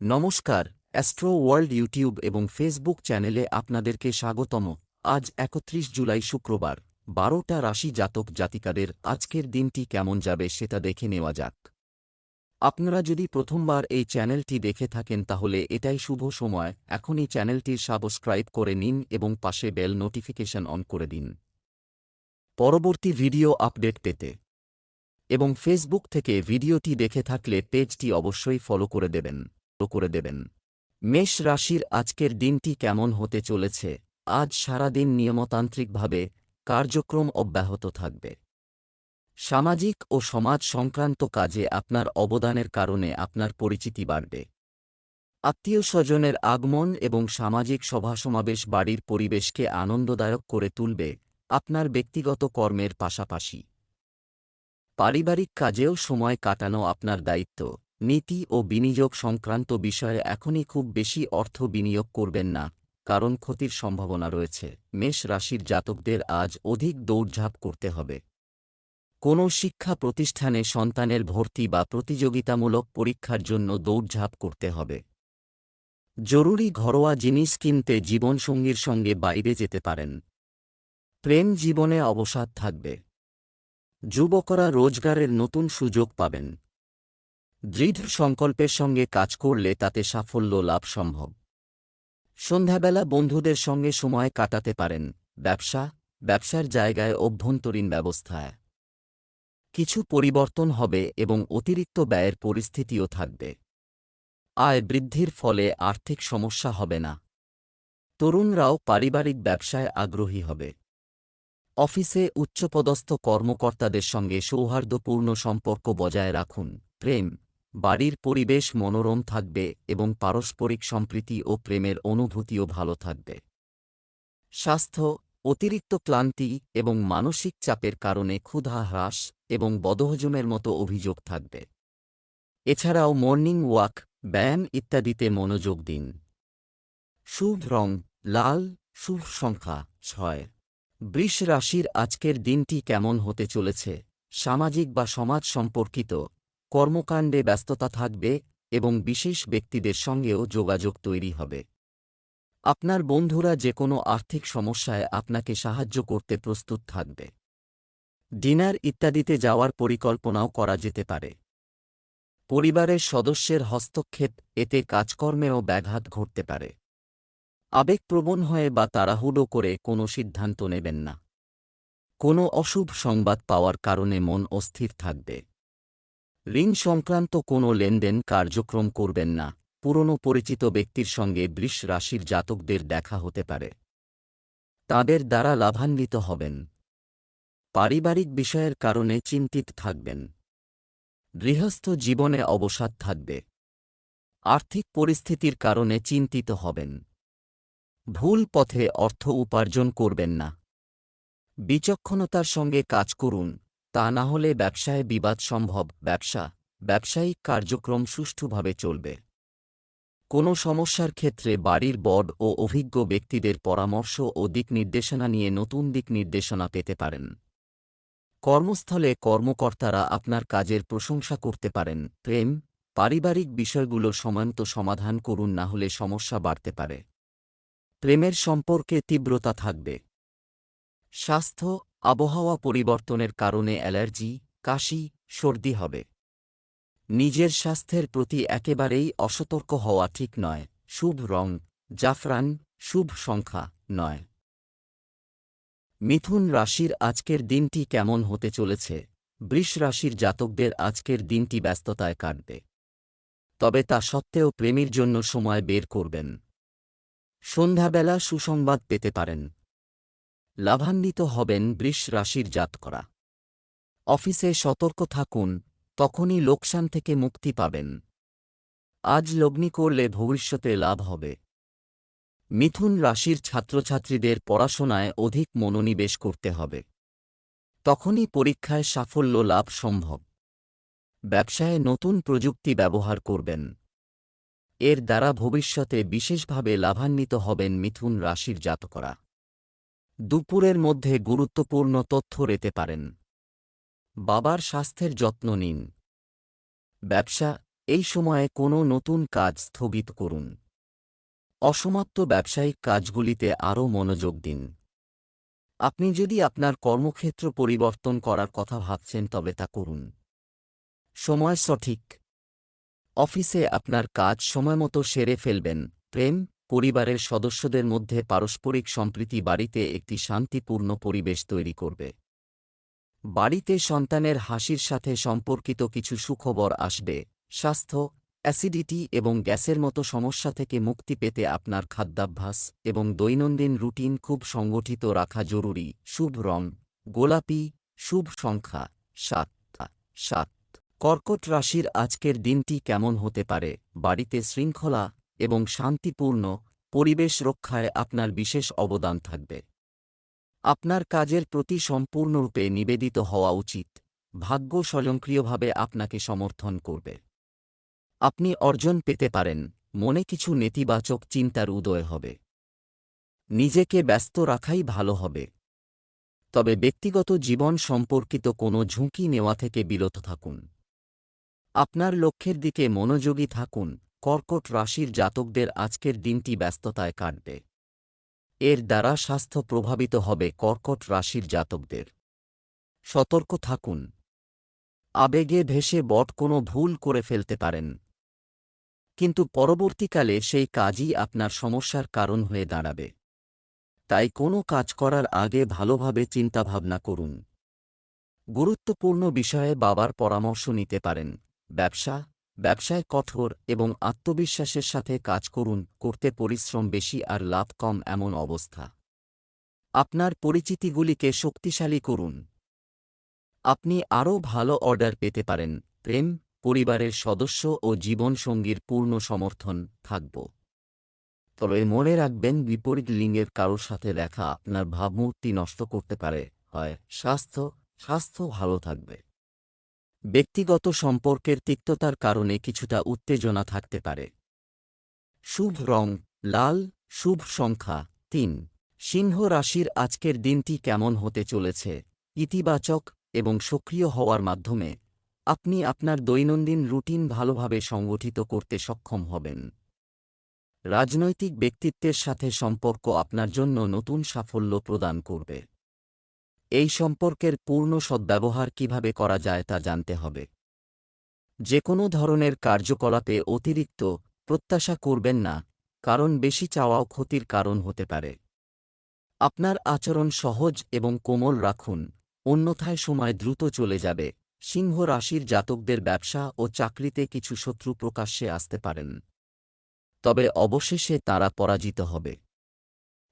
নমস্কার, astro world YouTube এবং Facebook চ্যানেলে আপনাদেরকে স্বাগতম। আজ ৩১ জুলাই শুক্রবার, ১২টা রাশি জাতক জাতিকাদের আজকের দিনটি কেমন যাবে সেটা দেখে নেওয়া যাক। আপনারা যদি প্রথমবার এই চ্যানেলটি দেখে থাকেন তাহলে এটাই শুভ সময়, এখনই চ্যানেলটির সাবস্ক্রাইব করে নিন এবং পাশে বেল নোটিফিকেশন অন করে দিন পরবর্তী ভিডিও আপডেট পেতে। এবং ফেসবুক থেকে ভিডিওটি দেখে থাকলে পেজটি অবশ্যই ফলো করে দেবেন। মেষ রাশির আজকের দিনটি কেমন হতে চলেছে? আজ সারাদিন নিয়মতান্ত্রিকভাবে কার্যক্রম অব্যাহত থাকবে। সামাজিক ও সমাজ সংক্রান্ত কাজে আপনার অবদানের কারণে আপনার পরিচিতি বাড়বে। আত্মীয়-স্বজনের আগমন এবং সামাজিক সভা-সমাবেশ বাড়ির পরিবেশকে আনন্দদায়ক করে তুলবে, আপনার ব্যক্তিগত কর্মের পাশাপাশি পারিবারিক কাজেও সময় কাটানো আপনার দায়িত্ব। নীতি ও বিনিয়োগ সংক্রান্ত বিষয়ে এখনই খুব বেশি অর্থ বিনিয়োগ করবেন না, কারণ ক্ষতির সম্ভাবনা রয়েছে। মেষ রাশির জাতকদের আজ অধিক দৌড়ঝাঁপ করতে হবে। কোনো শিক্ষা প্রতিষ্ঠানে সন্তানের ভর্তি বা প্রতিযোগিতামূলক পরীক্ষার জন্য দৌড়ঝাঁপ করতে হবে। জরুরি ঘরোয়া জিনিস কিনতে জীবনসঙ্গীর সঙ্গে বাইরে যেতে পারেন। প্রেম জীবনে অবসাদ থাকবে। যুবকরা রোজগারের নতুন সুযোগ পাবেন। দৃঢ় সংকল্পের সঙ্গে কাজ করলে তাতে সাফল্য লাভ সম্ভব। সন্ধ্যাবেলা বন্ধুদের সঙ্গে সময় কাটাতে পারেন। ব্যবসার জায়গায় অভ্যন্তরীণ ব্যবস্থায় কিছু পরিবর্তন হবে এবং অতিরিক্ত ব্যয়ের পরিস্থিতিও থাকবে। আয় বৃদ্ধির ফলে আর্থিক সমস্যা হবে না। তরুণরাও পারিবারিক ব্যবসায় আগ্রহী হবে। অফিসে উচ্চপদস্থ কর্মকর্তাদের সঙ্গে সৌহার্দ্যপূর্ণ সম্পর্ক বজায় রাখুন। প্রেম, বাড়ির পরিবেশ মনোরম থাকবে এবং পারস্পরিক সম্প্রীতি ও প্রেমের অনুভূতিও ভালো থাকবে। স্বাস্থ্য, অতিরিক্ত ক্লান্তি এবং মানসিক চাপের কারণে ক্ষুধা হ্রাস এবং বদহজমের মতো অভিযোগ থাকবে। এছাড়াও মর্নিং ওয়াক, ব্যায়াম ইত্যাদিতে মনোযোগ দিন। শুভ রং লাল, শুভ সংখ্যা ৬। বৃষ রাশির আজকের দিনটি কেমন হতে চলেছে? সামাজিক বা সমাজ সম্পর্কিত কর্মকাণ্ডে ব্যস্ততা থাকবে এবং বিশেষ ব্যক্তিদের সঙ্গেও যোগাযোগ তৈরি হবে। আপনার বন্ধুরা যে কোনো আর্থিক সমস্যায় আপনাকে সাহায্য করতে প্রস্তুত থাকবে। ডিনার ইত্যাদিতে যাওয়ার পরিকল্পনাও করা যেতে পারে। পরিবারের সদস্যের হস্তক্ষেপ, এতে কাজকর্মেও ব্যাঘাত ঘটতে পারে। আবেগপ্রবণ হয়ে বা তাড়াহুড়ো করে কোনো সিদ্ধান্ত নেবেন না। কোনো অশুভ সংবাদ পাওয়ার কারণে মন অস্থির থাকবে। ঋণ সংক্রান্ত কোনো লেনদেন কার্যক্রম করবেন না। পুরনো পরিচিত ব্যক্তির সঙ্গে বৃষ রাশির জাতকদের দেখা হতে পারে। তাদের দ্বারা লাভান্বিত হবেন। পারিবারিক বিষয়ের কারণে চিন্তিত থাকবেন। গৃহস্থ জীবনে অবসাদ থাকবে। আর্থিক পরিস্থিতির কারণে চিন্তিত হবেন। ভুল পথে অর্থ উপার্জন করবেন না। বিচক্ষণতার সঙ্গে কাজ করুন, তা না হলে ব্যবসায় বিবাদ সম্ভব। ব্যবসায়িক কার্যক্রম সুষ্ঠুভাবে চলবে। কোনো সমস্যার ক্ষেত্রে বাড়ির বড় ও অভিজ্ঞ ব্যক্তিদের পরামর্শ ও দিক নির্দেশনা নিয়ে নতুন দিক নির্দেশনা পেতে পারেন। কর্মস্থলে কর্মকর্তারা আপনার কাজের প্রশংসা করতে পারেন। প্রেম, পারিবারিক বিষয়গুলো সময়মতো সমাধান করুন, না হলে সমস্যা বাড়তে পারে। প্রেমের সম্পর্কে তীব্রতা থাকবে। স্বাস্থ্য, আবহাওয়া পরিবর্তনের কারণে অ্যালার্জি, কাশি, সর্দি হবে। নিজের স্বাস্থ্যের প্রতি একেবারেই অসতর্ক হওয়া ঠিক নয়। শুভ রং জাফরান, শুভ সংখ্যা ৯। মিথুন রাশির আজকের দিনটি কেমন হতে চলেছে? বৃষ রাশির জাতকদের আজকের দিনটি ব্যস্ততায় কাটবে। তবে তা সত্ত্বেও প্রেমের জন্য সময় বের করবেন। সন্ধ্যাবেলা সুসংবাদ পেতে পারেন। লাভান্বিত হবেন বৃষ রাশির জাতকরা। অফিসে সতর্ক থাকুন, তখনই লোকসান থেকে মুক্তি পাবেন। আজ লগ্নি করলে ভবিষ্যতে লাভ হবে। মিথুন রাশির ছাত্রছাত্রীদের পড়াশোনায় অধিক মনোনিবেশ করতে হবে। তখনই পরীক্ষায় সাফল্য লাভ সম্ভব। ব্যবসায়ে নতুন প্রযুক্তি ব্যবহার করবেন। এর দ্বারা ভবিষ্যতে বিশেষভাবে লাভান্বিত হবেন মিথুন রাশির জাতকরা। দুপুরের মধ্যে গুরুত্বপূর্ণ তথ্য পেতে পারেন। বাবার স্বাস্থ্যের যত্ন নিন। এই সময়ে কোনো নতুন কাজ স্থগিত করুন। অসমাপ্ত ব্যবসায়িক কাজগুলিতে আরও মনোযোগ দিন। আপনি যদি আপনার কর্মক্ষেত্র পরিবর্তন করার কথা ভাবছেন তবে তা করুন। সময় সঠিক। অফিসে আপনার কাজ সময়মতো সেরে ফেলবেন। প্রেম, পরিবারের সদস্যদের মধ্যে পারস্পরিক সম্প্রীতি বাড়িতে একটি শান্তিপূর্ণ পরিবেশ তৈরি করবে। বাড়িতে সন্তানের হাসির সাথে সম্পর্কিত কিছু সুখবর আসবে। স্বাস্থ্য, অ্যাসিডিটি এবং গ্যাসের মতো সমস্যা থেকে মুক্তি পেতে আপনার খাদ্যাভ্যাস এবং দৈনন্দিন রুটিন খুব সংগঠিত রাখা জরুরি। শুভ রং গোলাপি, শুভ সংখ্যা ৭ ৭। কর্কট রাশির আজকের দিনটি কেমন হতে পারে? বাড়িতে শৃঙ্খলা এবং শান্তিপূর্ণ পরিবেশ রক্ষায় আপনার বিশেষ অবদান থাকবে। আপনার কাজের প্রতি সম্পূর্ণরূপে নিবেদিত হওয়া উচিত। ভাগ্য স্বয়ংক্রিয়ভাবে আপনাকে সমর্থন করবে। আপনি অর্জন পেতে পারেন। মনে কিছু নেতিবাচক চিন্তার উদয় হবে। নিজেকে ব্যস্ত রাখাই ভালো হবে। তবে ব্যক্তিগত জীবন সম্পর্কিত কোনো ঝুঁকি নেওয়া থেকে বিরত থাকুন। আপনার লক্ষ্যের দিকে মনোযোগী থাকুন। কর্কট রাশির জাতকদের আজকের দিনটি ব্যস্ততায় কাটবে। এর দ্বারা স্বাস্থ্য প্রভাবিত হবে। কর্কট রাশির জাতকদের সতর্ক থাকুন। আবেগে ভেসে কোনো ভুল করে ফেলতে পারেন, কিন্তু পরবর্তীকালে সেই কাজই আপনার সমস্যার কারণ হয়ে দাঁড়াবে। তাই কোনো কাজ করার আগে ভালোভাবে চিন্তাভাবনা করুন। গুরুত্বপূর্ণ বিষয়ে বাবার পরামর্শ নিতে পারেন। ব্যবসায় কঠোর এবং আত্মবিশ্বাসের সাথে কাজ করুন। করতে পরিশ্রম বেশি আর লাভ কম এমন অবস্থা। আপনার পরিচিতিগুলিকে শক্তিশালী করুন। আপনি আরও ভালো অর্ডার পেতে পারেন। প্রেম, পরিবারের সদস্য ও জীবনসঙ্গীর পূর্ণ সমর্থন থাকব। তবে মনে রাখবেন, বিপরীত লিঙ্গের কারোর সাথে দেখা আপনার ভাবমূর্তি নষ্ট করতে পারে। স্বাস্থ্য ভালো থাকবে। ব্যক্তিগত সম্পর্কের তিক্ততার কারণে কিছুটা উত্তেজনা থাকতে পারে। শুভ রং লাল, শুভ সংখ্যা ৩। সিংহ রাশির আজকের দিনটি কেমন হতে চলেছে? ইতিবাচক এবং সক্রিয় হওয়ার মাধ্যমে আপনি আপনার দৈনন্দিন রুটিন ভালোভাবে সংগঠিত করতে সক্ষম হবেন। রাজনৈতিক ব্যক্তিত্বের সাথে সম্পর্ক আপনার জন্য নতুন সাফল্য প্রদান করবে। এই সম্পর্কের পূর্ণ সদ্ব্যবহার কিভাবে করা যায় তা জানতে হবে। যে কোনো ধরনের কার্যকলাপে অতিরিক্ত প্রত্যাশা করবেন না, কারণ বেশি চাওয়াও ক্ষতির কারণ হতে পারে। আপনার আচরণ সহজ এবং কোমল রাখুন, অন্যথায় সময় দ্রুত চলে যাবে। সিংহ রাশির জাতকদের ব্যবসা ও চাকরিতে কিছু শত্রু প্রকাশ্যে আসতে পারেন, তবে অবশেষে তারা পরাজিত হবে।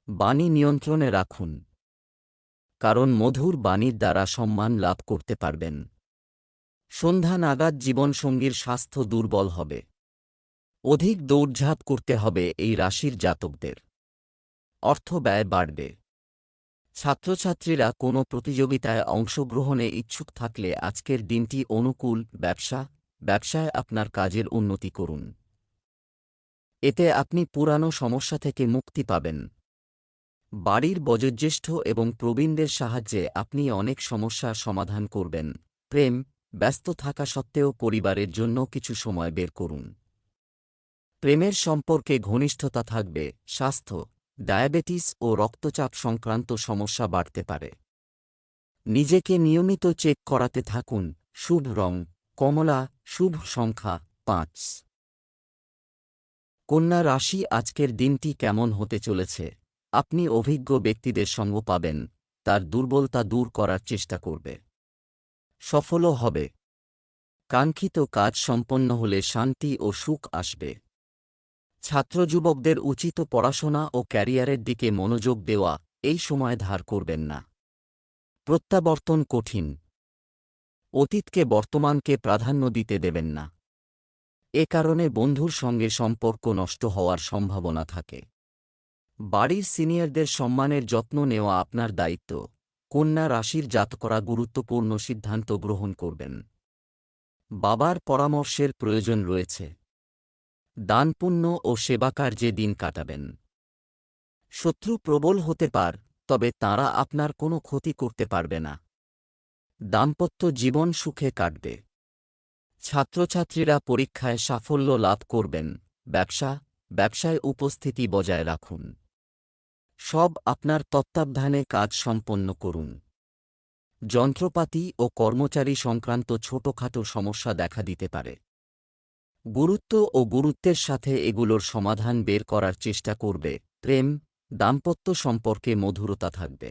বাণী নিয়ন্ত্রণে রাখুন, কারণ মধুর বাণীর দ্বারা সম্মান লাভ করতে পারবেন। সন্ধ্যা নাগাদ জীবনসঙ্গীর স্বাস্থ্য দুর্বল হবে। অধিক দৌড়ঝাঁপ করতে হবে এই রাশির জাতকদের। অর্থ ব্যয় বাড়বে। ছাত্রছাত্রীরা কোনো প্রতিযোগিতায় অংশগ্রহণে ইচ্ছুক থাকলে আজকের দিনটি অনুকূল। ব্যবসায় আপনার কাজের উন্নতি করুন। এতে আপনি পুরানো সমস্যা থেকে মুক্তি পাবেন। বাড়ির বয়োজ্যেষ্ঠ এবং প্রবীণদের সাহায্যে আপনি অনেক সমস্যার সমাধান করবেন। প্রেম, ব্যস্ত থাকা সত্ত্বেও পরিবারের জন্য কিছু সময় বের করুন। প্রেমের সম্পর্কে ঘনিষ্ঠতা থাকবে। স্বাস্থ্য, ডায়াবেটিস ও রক্তচাপ সংক্রান্ত সমস্যা বাড়তে পারে। নিজেকে নিয়মিত চেক করাতে থাকুন। শুভ রং কমলা, শুভ সংখ্যা ৫। কন্যা রাশি আজকের দিনটি কেমন হতে চলেছে? আপনি অভিজ্ঞ ব্যক্তিদের সঙ্গ পাবেন, তার দুর্বলতা দূর করার চেষ্টা করবে। সফলও হবে। কাঙ্ক্ষিত কাজ সম্পন্ন হলে শান্তি ও সুখ আসবে। ছাত্রযুবকদের উচিত পড়াশোনা ও ক্যারিয়ারের দিকে মনোযোগ দেওয়া। এই সময় ধার করবেন না। প্রত্যাবর্তন কঠিন। অতীতকে বর্তমানকে প্রাধান্য দিতে দেবেন না। এ কারণে বন্ধুর সঙ্গে সম্পর্ক নষ্ট হওয়ার সম্ভাবনা থাকে। বাড়ির সিনিয়রদের সম্মানের যত্ন নেওয়া আপনার দায়িত্ব। কন্যা রাশির জাতকরা গুরুত্বপূর্ণ সিদ্ধান্ত গ্রহণ করবেন। বাবার পরামর্শের প্রয়োজন রয়েছে। দানপুণ্য ও সেবাকার্যে দিন কাটাবেন। শত্রু প্রবল হতে পারে, তবে তারা আপনার কোনো ক্ষতি করতে পারবে না। দাম্পত্য জীবন সুখে কাটবে। ছাত্রছাত্রীরা পরীক্ষায় সাফল্য লাভ করবেন। ব্যবসায় উপস্থিতি বজায় রাখুন। সব আপনার তত্ত্বাবধানে কাজ সম্পন্ন করুন। যন্ত্রপাতি ও কর্মচারী সংক্রান্ত ছোটখাটো সমস্যা দেখা দিতে পারে। গুরুত্বের সাথে এগুলোর সমাধান বের করার চেষ্টা করবে। দাম্পত্য সম্পর্কে মধুরতা থাকবে।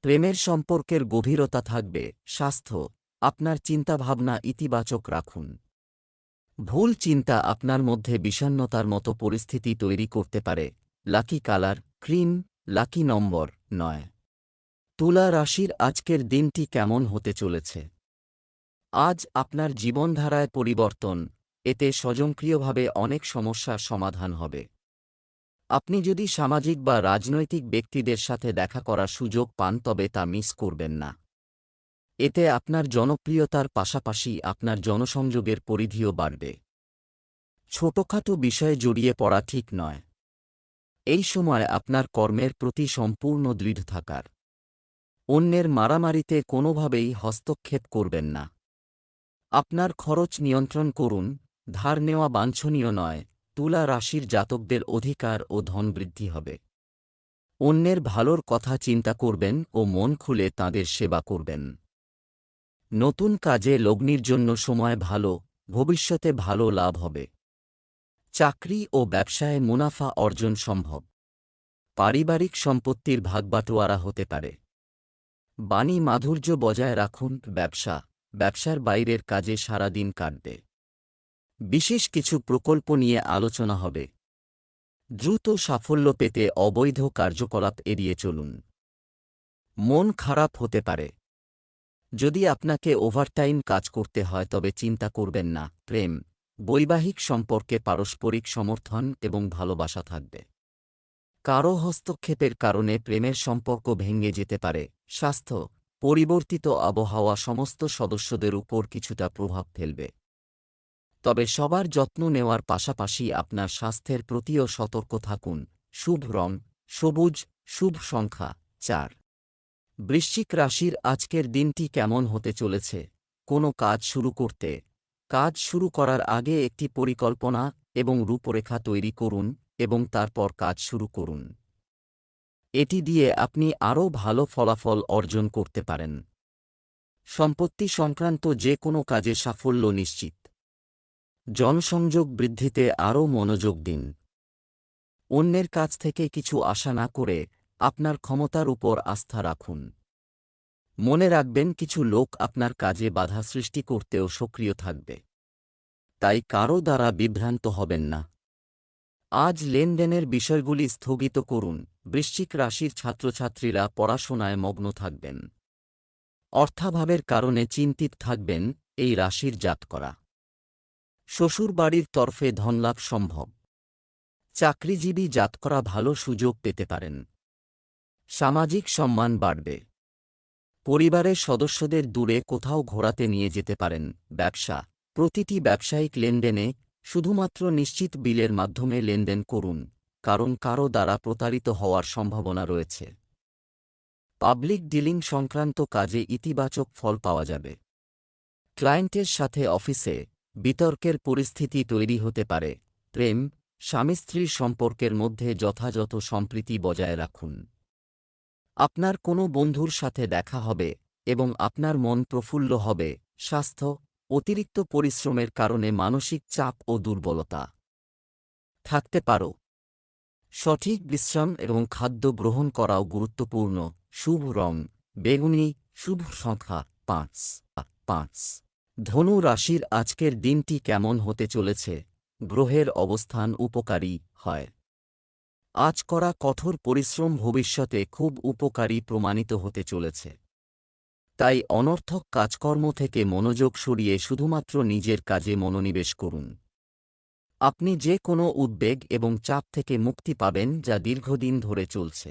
প্রেমের সম্পর্কের গভীরতা থাকবে। স্বাস্থ্য, আপনার চিন্তাভাবনা ইতিবাচক রাখুন। ভুল চিন্তা আপনার মধ্যে বিষণ্ণতার মতো পরিস্থিতি তৈরি করতে পারে। লাকি কালার ক্রিম, লাকি নম্বর 9। তুলা রাশির আজকের দিনটি কেমন হতে চলেছে? আজ আপনার জীবনধারায় পরিবর্তন, এতে স্বয়ংক্রিয়ভাবে অনেক সমস্যার সমাধান হবে। আপনি যদি সামাজিক বা রাজনৈতিক ব্যক্তিদের সাথে দেখা করার সুযোগ পান তবে তা মিস করবেন না। এতে আপনার জনপ্রিয়তার পাশাপাশি আপনার জনসংযোগের পরিধিও বাড়বে। ছোটখাটো বিষয়ে জড়িয়ে পড়া ঠিক নয়। এই সময় আপনার কর্মের প্রতি সম্পূর্ণ দৃঢ় থাকার। অন্যের মারামারিতে কোনোভাবেই হস্তক্ষেপ করবেন না। আপনার খরচ নিয়ন্ত্রণ করুন। ধার নেওয়া বাঞ্ছনীয় নয়। তুলা রাশির জাতকদের অধিকার ও ধন বৃদ্ধি হবে। অন্যের ভালোর কথা চিন্তা করবেন ও মন খুলে তাঁদের সেবা করবেন। নতুন কাজে লগ্নির জন্য সময় ভালো, ভবিষ্যতে ভালো লাভ হবে। চাকরি ও ব্যবসায় মুনাফা অর্জন সম্ভব। পারিবারিক সম্পত্তির ভাগবাটোয়ারা হতে পারে। বাণী মাধুর্য বজায় রাখুন। ব্যবসার বাইরের কাজে সারাদিন কাটবে। বিশেষ কিছু প্রকল্প নিয়ে আলোচনা হবে। দ্রুত সাফল্য পেতে অবৈধ কার্যকলাপ এড়িয়ে চলুন। মন খারাপ হতে পারে। যদি আপনাকে ওভারটাইম কাজ করতে হয় তবে চিন্তা করবেন না। বৈবাহিক সম্পর্কে পারস্পরিক সমর্থন এবং ভালোবাসা থাকবে। কারো হস্তক্ষেপের কারণে প্রেমের সম্পর্ক ভেঙে যেতে পারে। স্বাস্থ্য, পরিবর্তিত আবহাওয়া সমস্ত সদস্যদের উপর কিছুটা প্রভাব ফেলবে। তবে সবার যত্ন নেওয়ার পাশাপাশি আপনার স্বাস্থ্যের প্রতিও সতর্ক থাকুন। শুভ রং সবুজ, শুভ সংখ্যা 4। বৃশ্চিক রাশির আজকের দিনটি কেমন হতে চলেছে? কোনো কাজ শুরু করার আগে একটি পরিকল্পনা এবং রূপরেখা তৈরি করুন এবং তারপর কাজ শুরু করুন। এটি দিয়ে আপনি আরও ভালো ফলাফল অর্জন করতে পারেন। সম্পত্তি সংক্রান্ত যে কোনো কাজে সাফল্য নিশ্চিত। জনসংযোগ বৃদ্ধিতে আরও মনোযোগ দিন। অন্যের কাছ থেকে কিছু আশা না করে আপনার ক্ষমতার উপর আস্থা রাখুন। মনে রাখবেন কিছু লোক আপনার কাজে বাধা সৃষ্টি করতেও সক্রিয় থাকবে। তাই কারও দ্বারা বিভ্রান্ত হবেন না। আজ লেনদেনের বিষয়গুলি স্থগিত করুন। বৃশ্চিক রাশির ছাত্রছাত্রীরা পড়াশোনায় মগ্ন থাকবেন। অর্থাভাবের কারণে চিন্তিত থাকবেন এই রাশির জাতকরা। শ্বশুরবাড়ির তরফে ধনলাভ সম্ভব। চাকরিজীবী জাতকরা ভালো সুযোগ পেতে পারেন। সামাজিক সম্মান বাড়বে। পরিবারের সদস্যদের দূরে কোথাও ঘোরাতে নিয়ে যেতে পারেন। প্রতিটি ব্যবসায়িক লেনদেনে শুধুমাত্র নিশ্চিত বিলের মাধ্যমে লেনদেন করুন, কারণ কারও দ্বারা প্রতারিত হওয়ার সম্ভাবনা রয়েছে। পাবলিক ডিলিং সংক্রান্ত কাজে ইতিবাচক ফল পাওয়া যাবে। ক্লায়েন্টের সাথে অফিসে বিতর্কের পরিস্থিতি তৈরি হতে পারে। স্বামী স্ত্রীর সম্পর্কের মধ্যে যথাযথ সম্প্রীতি বজায় রাখুন। আপনার কোনো বন্ধুর সাথে দেখা হবে এবং আপনার মন প্রফুল্ল হবে। স্বাস্থ্য, অতিরিক্ত পরিশ্রমের কারণে মানসিক চাপ ও দুর্বলতা থাকতে পারে। সঠিক বিশ্রাম এবং খাদ্য গ্রহণ করাও গুরুত্বপূর্ণ। শুভ রং বেগুনি, শুভ সংখ্যা 5। ধনু রাশির আজকের দিনটি কেমন হতে চলেছে? গ্রহের অবস্থান উপকারী হয়। আজ করা কঠোর পরিশ্রম ভবিষ্যতে খুব উপকারী প্রমাণিত হতে চলেছে। তাই অনর্থক কাজকর্ম থেকে মনোযোগ সরিয়ে শুধুমাত্র নিজের কাজে মনোনিবেশ করুন। আপনি যে কোনো উদ্বেগ এবং চাপ থেকে মুক্তি পাবেন যা দীর্ঘদিন ধরে চলছে।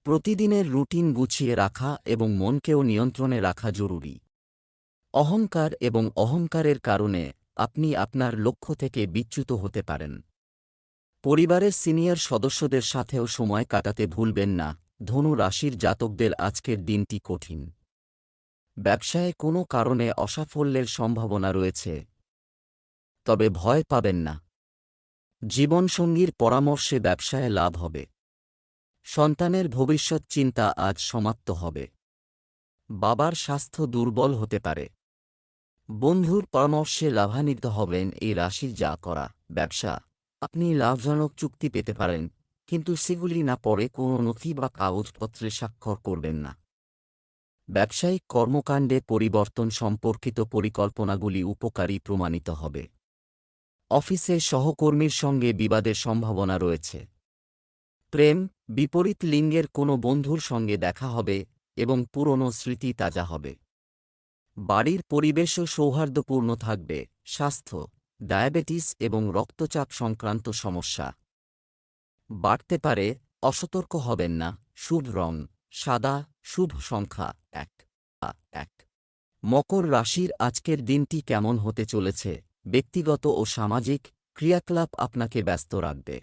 প্রতিদিনের রুটিন গুছিয়ে রাখা এবং মনকেও নিয়ন্ত্রণে রাখা জরুরি। অহংকারের কারণে আপনি আপনার লক্ষ্য থেকে বিচ্যুত হতে পারেন। পরিবারের সিনিয়র সদস্যদের সাথেও সময় কাটাতে ভুলবেন না। ধনু রাশির জাতকদের আজকের দিনটি কঠিন। ব্যবসায়ে কোনো কারণে অসাফল্যের সম্ভাবনা রয়েছে, তবে ভয় পাবেন না। জীবনসঙ্গীর পরামর্শে ব্যবসায়ে লাভ হবে। সন্তানের ভবিষ্যৎ চিন্তা আজ সমাপ্ত হবে। বাবার স্বাস্থ্য দুর্বল হতে পারে। বন্ধুর পরামর্শে লাভান্বিত হবেন এই রাশির যা করা ব্যবসা। আপনি লাভজনক চুক্তি পেতে পারেন, কিন্তু সেগুলি না পরে কোনো নথি বা কাগজপত্রে স্বাক্ষর করবেন না। ব্যবসায়িক কর্মকাণ্ডে পরিবর্তন সম্পর্কিত পরিকল্পনাগুলি উপকারী প্রমাণিত হবে। অফিসে সহকর্মীর সঙ্গে বিবাদের সম্ভাবনা রয়েছে। প্রেম, বিপরীত লিঙ্গের কোনো বন্ধুর সঙ্গে দেখা হবে এবং পুরনো স্মৃতি তাজা হবে। বাড়ির পরিবেশও সৌহার্দ্যপূর্ণ থাকবে। স্বাস্থ্য, ডায়াবেটিস এবং রক্তচাপ সংক্রান্ত সমস্যা বাড়তে পারে, অসতর্ক হবেন না। শুভ রং সাদা, শুভ সংখ্যা 1। মকর রাশির আজকের দিনটি কেমন হতে চলেছে? ব্যক্তিগত ও সামাজিক ক্রিয়াকলাপ আপনাকে ব্যস্ত রাখবে।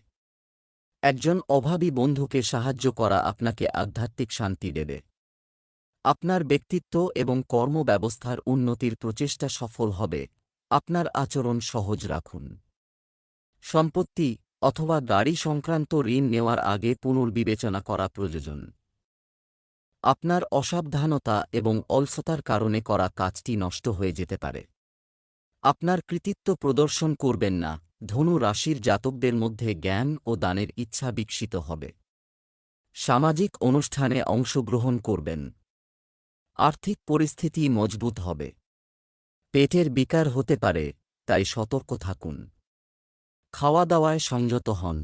একজন অভাবী বন্ধুকে সাহায্য করা আপনাকে আধ্যাত্মিক শান্তি দেবে। আপনার ব্যক্তিত্ব এবং কর্মব্যবস্থার উন্নতির প্রচেষ্টা সফল হবে। আপনার আচরণ সহজ রাখুন। সম্পত্তি অথবা গাড়ি সংক্রান্ত ঋণ নেওয়ার আগে পুনর্বিবেচনা করা প্রয়োজন। আপনার অসাবধানতা এবং অলসতার কারণে করা কাজটি নষ্ট হয়ে যেতে পারে। আপনার কৃতিত্ব প্রদর্শন করবেন না। ধনু রাশির জাতকদের মধ্যে জ্ঞান ও দানের ইচ্ছা বিকশিত হবে। সামাজিক অনুষ্ঠানে অংশগ্রহণ করবেন। আর্থিক পরিস্থিতি মজবুত হবে। পেটের বিকার হতে পারে, তাই সতর্ক থাকুন। খাওয়া দাওয়ায় সংযত হন।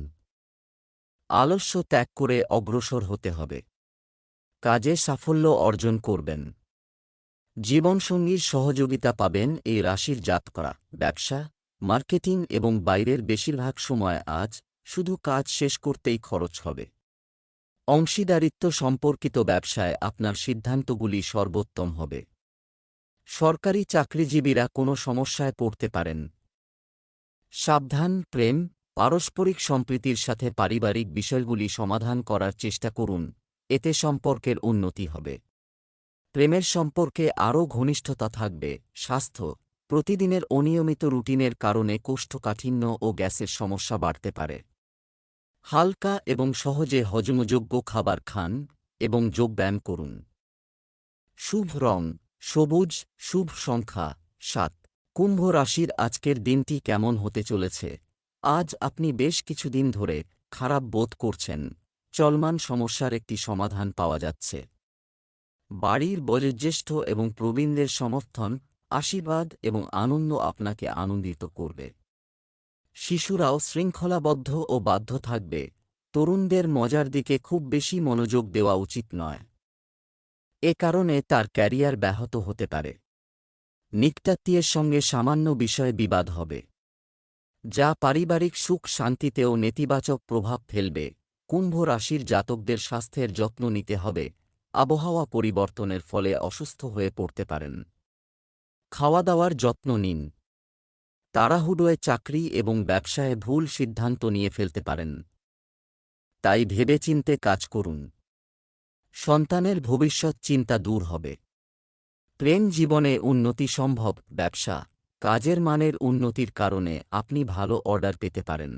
আলস্য ত্যাগ করে অগ্রসর হতে হবে। কাজে সাফল্য অর্জন করবেন। জীবনসঙ্গীর সহযোগিতা পাবেন এই রাশির জাতকরা। ব্যবসা, মার্কেটিং এবং বাইরের বেশিরভাগ সময় আজ শুধু কাজ শেষ করতেই খরচ হবে। অংশীদারিত্ব সম্পর্কিত ব্যবসায় আপনার সিদ্ধান্তগুলি সর্বোত্তম হবে। সরকারি চাকরিজীবীরা কোনো সমস্যায় পড়তে পারেন। সাবধান। প্রেম, পারস্পরিক সম্প্রীতির সাথে পারিবারিক বিষয়গুলি সমাধান করার চেষ্টা করুন, এতে সম্পর্কের উন্নতি হবে। প্রেমের সম্পর্কে আরও ঘনিষ্ঠতা থাকবে। স্বাস্থ্য, প্রতিদিনের অনিয়মিত রুটিনের কারণে কোষ্ঠকাঠিন্য ও গ্যাসের সমস্যা বাড়তে পারে। হালকা এবং সহজে হজমযোগ্য খাবার খান এবং যোগব্যায়াম করুন। শুভ রং সবুজ, শুভ সংখ্যা 7। কুম্ভ রাশির আজকের দিনটি কেমন হতে চলেছে? আজ আপনি বেশ কিছুদিন ধরে খারাপ বোধ করছেন। চলমান সমস্যার একটি সমাধান পাওয়া যাচ্ছে। বাড়ির বয়োজ্যেষ্ঠ এবং প্রবীণদের সমর্থন, আশীর্বাদ এবং আনন্দ আপনাকে আনন্দিত করবে। শিশুরাও শৃঙ্খলাবদ্ধ ও বাধ্য থাকবে। তরুণদের মজার দিকে খুব বেশি মনোযোগ দেওয়া উচিত নয়। এ কারণে তার ক্যারিয়ার ব্যাহত হতে পারে। নিকটাত্মীয়ের সঙ্গে সামান্য বিষয়ে বিবাদ হবে, যা পারিবারিক সুখ শান্তিতেও নেতিবাচক প্রভাব ফেলবে। কুম্ভ রাশির জাতকদের স্বাস্থ্যের যত্ন নিতে হবে। আবহাওয়া পরিবর্তনের ফলে অসুস্থ হয়ে পড়তে পারেন। খাওয়া দাওয়ার যত্ন নিন। তাড়াহুড়োয় চাকরি এবং ব্যবসায়ে ভুল সিদ্ধান্ত নিয়ে ফেলতে পারেন, তাই ভেবেচিন্তে কাজ করুন। সন্তানের ভবিষ্যৎ চিন্তা দূর হবে। প্রেম জীবনে উন্নতি সম্ভব। ব্যবসা, কাজের মানের উন্নতির কারণে আপনি ভালো অর্ডার পেতে পারেন।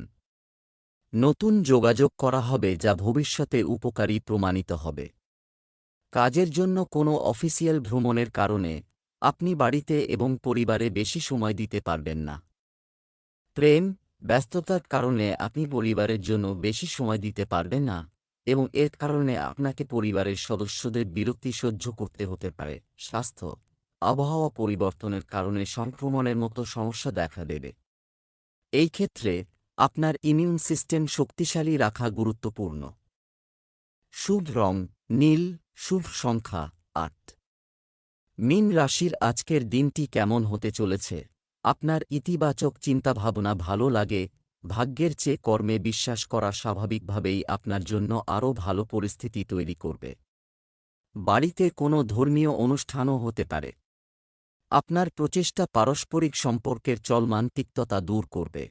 নতুন যোগাযোগ করা হবে যা ভবিষ্যতে উপকারী প্রমাণিত হবে। কাজের জন্য কোনো অফিসিয়াল ভ্রমণের কারণে আপনি বাড়িতে এবং পরিবারে বেশি সময় দিতে পারবেন না। প্রেম, ব্যস্ততার কারণে আপনি পরিবারের জন্য বেশি সময় দিতে পারবেন না এবং এর কারণে আপনাকে পরিবারের সদস্যদের বিরক্তি সহ্য করতে হতে পারে। স্বাস্থ্য, আবহাওয়া পরিবর্তনের কারণে সংক্রমণের মতো সমস্যা দেখা দেবে। এই ক্ষেত্রে আপনার ইমিউন সিস্টেম শক্তিশালী রাখা গুরুত্বপূর্ণ। শুভ রং নীল, শুভ সংখ্যা 8। মীন রাশির আজকের দিনটি কেমন হতে চলেছে? আপনার ইতিবাচক চিন্তাভাবনা ভালো লাগে। ভাগ্যের চেয়ে কর্মে বিশ্বাস করা স্বাভাবিকভাবেই আপনার জন্য আরও ভালো পরিস্থিতি তৈরি করবে। বাড়িতে কোনো ধর্মীয় অনুষ্ঠানও হতে পারে। আপনার প্রচেষ্টা পারস্পরিক সম্পর্কের চলমান তিক্ততা দূর করবে।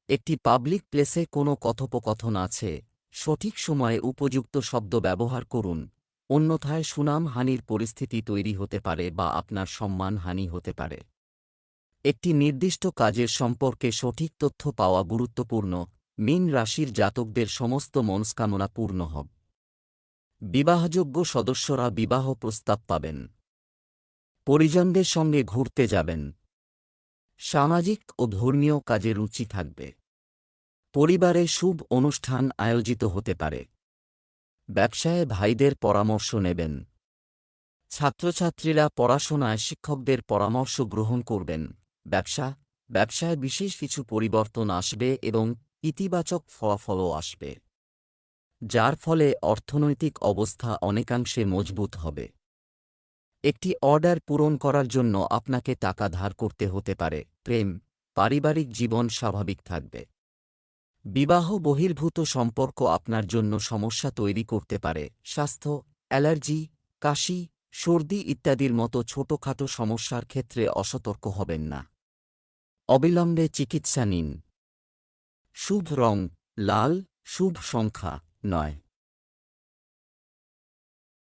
একটি পাবলিক প্লেসে কোনো কথোপকথন আছে, সঠিক সময়ে উপযুক্ত শব্দ ব্যবহার করুন, অন্যথায় সুনামহানির পরিস্থিতি তৈরি হতে পারে বা আপনার সম্মানহানি হতে পারে। একটি নির্দিষ্ট কাজের সম্পর্কে সঠিক তথ্য পাওয়া গুরুত্বপূর্ণ। মীন রাশির জাতকদের সমস্ত মনস্কামনা পূর্ণ হবে। বিবাহযোগ্য সদস্যরা বিবাহ প্রস্তাব পাবেন। পরিজনদের সঙ্গে ঘুরতে যাবেন। সামাজিক ও ধর্মীয় কাজে রুচি থাকবে। পরিবারে শুভ অনুষ্ঠান আয়োজিত হতে পারে। ব্যবসায়ে ভাইদের পরামর্শ নেবেন। ছাত্রছাত্রীরা পড়াশোনায় শিক্ষকদের পরামর্শ গ্রহণ করবেন। ব্যবসায় বিশেষ কিছু পরিবর্তন আসবে এবং ইতিবাচক ফলাফলও আসবে, যার ফলে অর্থনৈতিক অবস্থা অনেকাংশে মজবুত হবে। একটি অর্ডার পূরণ করার জন্য আপনাকে টাকা ধার করতে হতে পারে। পারিবারিক জীবন স্বাভাবিক থাকবে। বিবাহ বহির্ভূত সম্পর্ক আপনার জন্য সমস্যা তৈরি করতে পারে। স্বাস্থ্য, অ্যালার্জি, কাশি, সর্দি ইত্যাদির মতো ছোটখাটো সমস্যার ক্ষেত্রে অসতর্ক হবেন না। অবিলম্বে চিকিৎসা নিন। শুভ রং লাল, শুভ সংখ্যা 9।